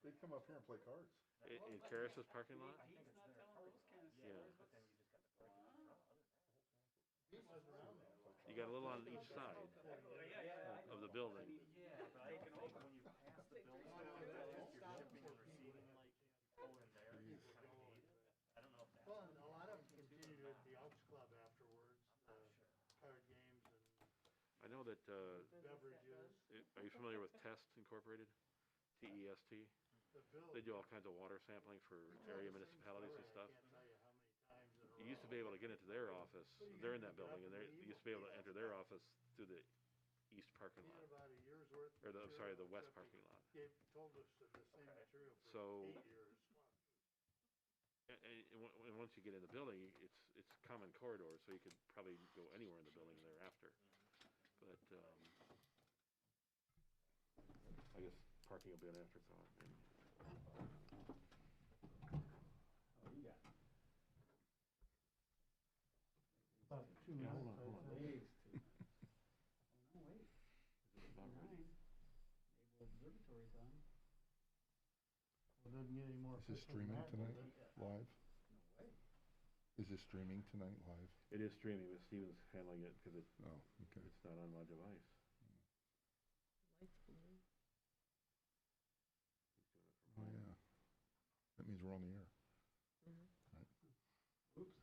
They'd come up here and play cards. In Karis's parking lot? Yeah. You got a little on each side of the building. Yeah, but I think when you pass the building, if you're shipping or receiving, like, pull in there, it's kind of gated. I don't know if that's. Well, and a lot of them continue at the Elks Club afterwards, card games and I know that, beverages. are you familiar with Test Incorporated? TEST? The bill. They do all kinds of water sampling for area municipalities and stuff. I can't tell you how many times in a You used to row. be able to get into their office. They're in that building, and you used to be able to enter their office through the east parking We had lot. about a year's worth of Or the, I'm sorry, the material, west except parking lot. they told us the same material for So, 8 years. and once you get in the building, it's common corridors, so you could probably go anywhere in the building thereafter. But, I guess parking will be an afterthought. Oh, you got it. About 2 Yeah, minutes. hold on. Ways to. Oh, no, wait. About ready. Naval Observatory's on. It doesn't get any more. Is this official than streaming that, tonight, does it? live? No way. Is this streaming tonight, live? It is streaming, but Steven's handling it because Oh, okay. it's not on my device. Lights blue. He's doing it from Oh, home. yeah. That means we're on the air. Oops.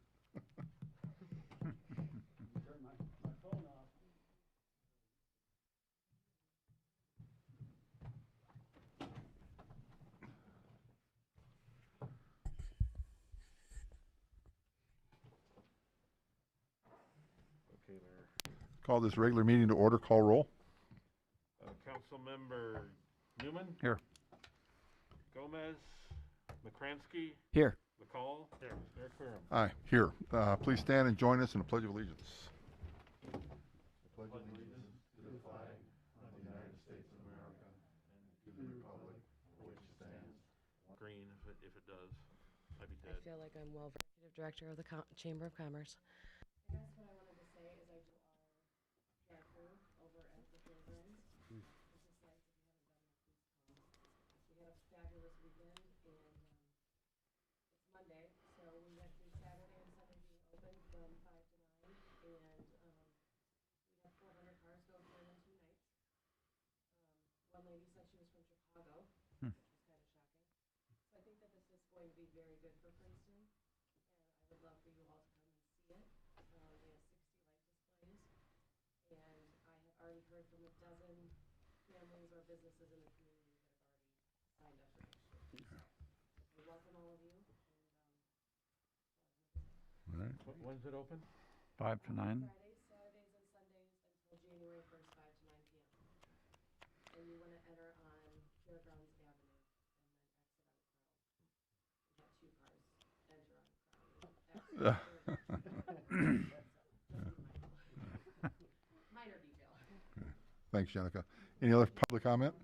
Turn my phone off. Okay, Mayor. Call this regular meeting to order, call roll. Councilmember Newman? Here. Gomez? McCransky? Here. McCall? Here. Mayor Querom. Aye, here. Please stand and join us in the Pledge of Allegiance. I pledge allegiance to the flag of the United States of America and to the republic for which it stands. Green, if it does. I'd be I dead. feel like I'm well executive director of the Chamber of Commerce. I guess what I wanted to say is I do our drive-through over at the fairgrounds. This is nice if you haven't done it, please come. We had a fabulous weekend and it's Monday, so we went through Saturday and Sunday being open from 5 to 9 and we had 400 cars go through in 2 nights. One lady said she was from Chicago, which was kind of shocking. So I think that this is going to be very good for Princeton, and I would love for you all to come and see it. We have 60 light displays, and I have already heard from a dozen families or businesses in the community that have already signed up for next year. So we welcome all of you, and All right. When's it open? 5 to 9. Fridays, Saturdays, and Sundays until January 1st, 5 to 9 p.m. And you want to enter on Fairgrounds Avenue and then exit on Crown. We got 2 cars enter on Crown. Minor detail. Thanks, Jenica. Any other public comment?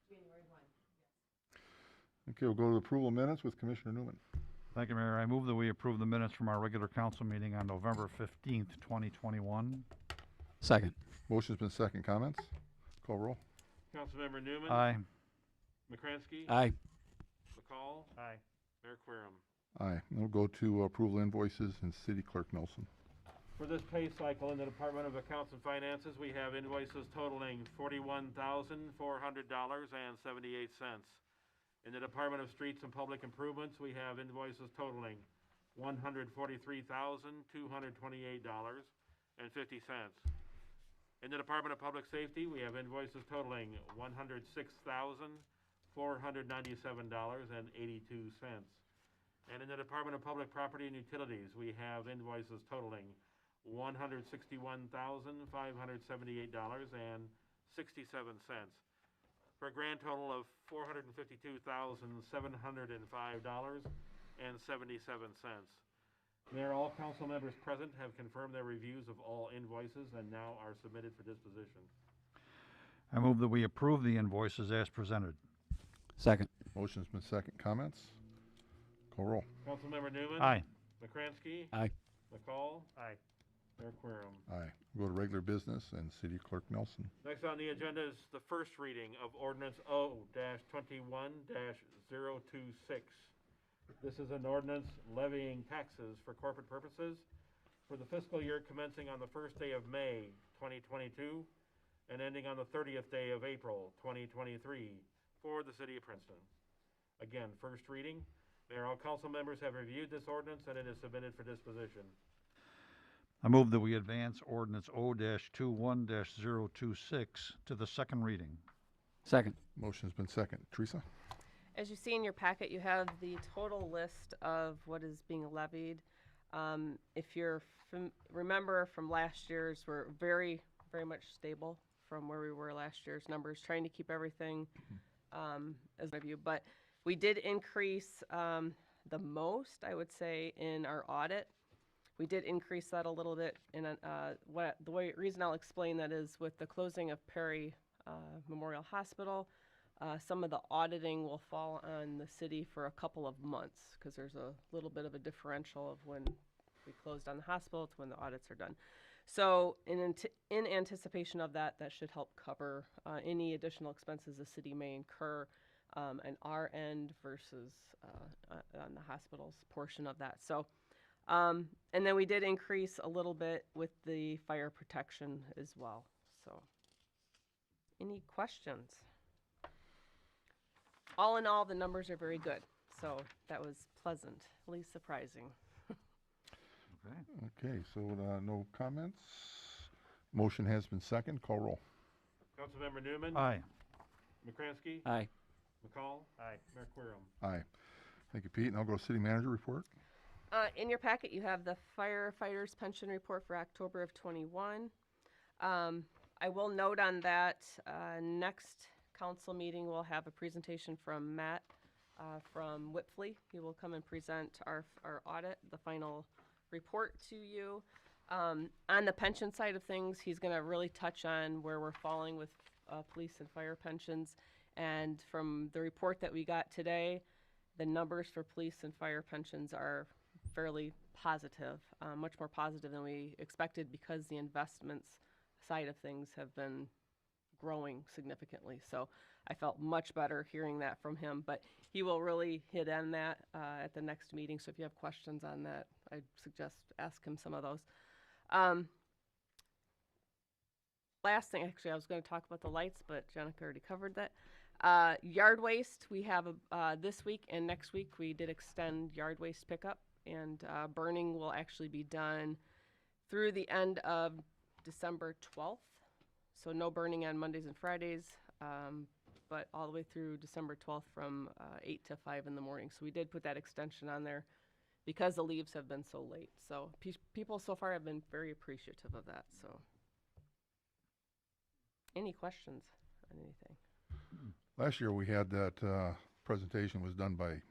January 1, yes. Okay, we'll go to approval of minutes with Commissioner Newman. Thank you, Mayor. I move that we approve the minutes from our regular council meeting on November 15th, 2021. Second. Motion's been second. Comments? Call roll. Councilmember Newman? Aye. McCransky? Aye. McCall? Aye. Mayor Querom. Aye. We'll go to approval invoices and City Clerk Nelson. For this pay cycle in the Department of Accounts and Finances, we have invoices totaling $41,400.78. In the Department of Streets and Public Improvements, we have invoices totaling $143,228.50. In the Department of Public Safety, we have invoices totaling $106,497.82. And in the Department of Public Property and Utilities, we have invoices totaling $161,578.67. For a grand total of $452,705.77. Mayor, all council members present have confirmed their reviews of all invoices and now are submitted for disposition. I move that we approve the invoices as presented. Second. Motion's been second. Comments? Call roll. Councilmember Newman? Aye. McCransky? Aye. McCall? Aye. Mayor Querem. Aye. Go to regular business and City Clerk Nelson. Next on the agenda is the first reading of ordinance O-21-026. This is an ordinance levying taxes for corporate purposes for the fiscal year commencing on the first day of May 2022 and ending on the 30th day of April 2023 for the city of Princeton. Again, first reading. Mayor, all council members have reviewed this ordinance and it is submitted for disposition. I move that we advance ordinance O-21-026 to the second reading. Second. Motion's been second. Teresa? As you see in your packet, you have the total list of what is being levied. If you're remember from last year's, we're very, very much stable from where we were last year's numbers, trying to keep everything as a view. But we did increase the most, I would say, in our audit. We did increase that a little bit. In reason I'll explain that is with the closing of Perry Memorial Hospital, some of the auditing will fall on the city for a couple of months because there's a little bit of a differential of when we closed on the hospital to when the audits are done. So in anticipation of that, that should help cover any additional expenses the city may incur on our end versus on the hospital's portion of that. So, and then we did increase a little bit with the fire protection as well. So, any questions? All in all, the numbers are very good. So that was pleasantly surprising. Okay, so no comments. Motion has been second. Call roll. Councilmember Newman. Aye. McCransky. Aye. McCall. Aye. Mayor Querem. Aye. Thank you, Pete. And I'll go to City Manager report. In your packet, you have the firefighters pension report for October of 21. I will note on that next council meeting, we'll have a presentation from Matt from Whipfley. He will come and present our audit, the final report to you. On the pension side of things, he's going to really touch on where we're falling with police and fire pensions. And from the report that we got today, the numbers for police and fire pensions are fairly positive, much more positive than we expected because the investments side of things have been growing significantly. So I felt much better hearing that from him, but he will really hit on that at the next meeting. So if you have questions on that, I'd suggest ask him some of those. Last thing, actually, I was going to talk about the lights, but Jenica already covered that. Yard waste, we have this week and next week we did extend yard waste pickup, and burning will actually be done through the end of December 12th. So no burning on Mondays and Fridays, but all the way through December 12th from 8 to 5 in the morning. So we did put that extension on there because the leaves have been so late. So people so far have been very appreciative of that. So any questions on anything? Last year we had that presentation was done by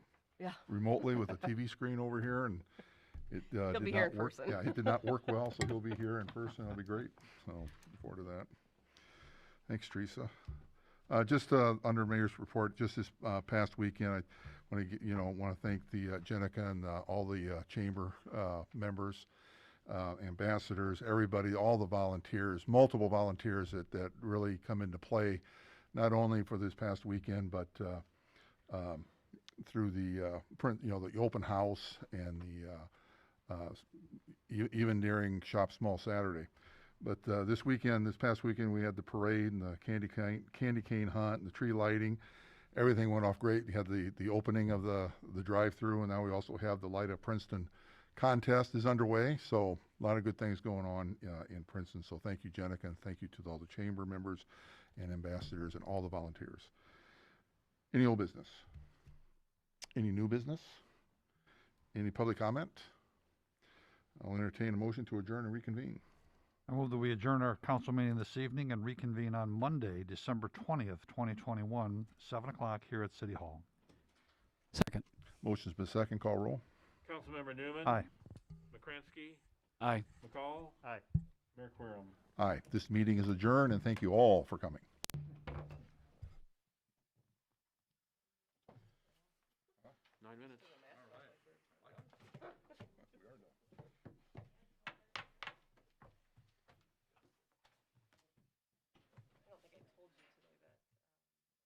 remotely with a TV screen over here, and it He'll did be not here in work. person. Yeah, it did not work well, so he'll be here in person. It'll be great. So looking forward to that. Thanks, Teresa. Just under Mayor's report, just this past weekend, I want to thank the Jenica and all the chamber members, ambassadors, everybody, all the volunteers, multiple volunteers that really come into play, not only for this past weekend, but through the the open house and the even during Shop Small Saturday. But this past weekend, we had the parade and the candy cane hunt and the tree lighting. Everything went off great. We had the opening of the drive-through, and now we also have the Light Up Princeton contest is underway. So a lot of good things going on in Princeton. So thank you, Jenica, and thank you to all the chamber members and ambassadors and all the volunteers. Any old business? Any new business? Any public comment? I'll entertain a motion to adjourn and reconvene. I move that we adjourn our council meeting this evening and reconvene on Monday, December 20th, 2021, 7 o'clock here at City Hall. Second. Motion's been second. Call roll. Councilmember Newman. Aye. McCransky. Aye. McCall. Aye. Mayor Querem. Aye. This meeting is adjourned, and thank you all for coming.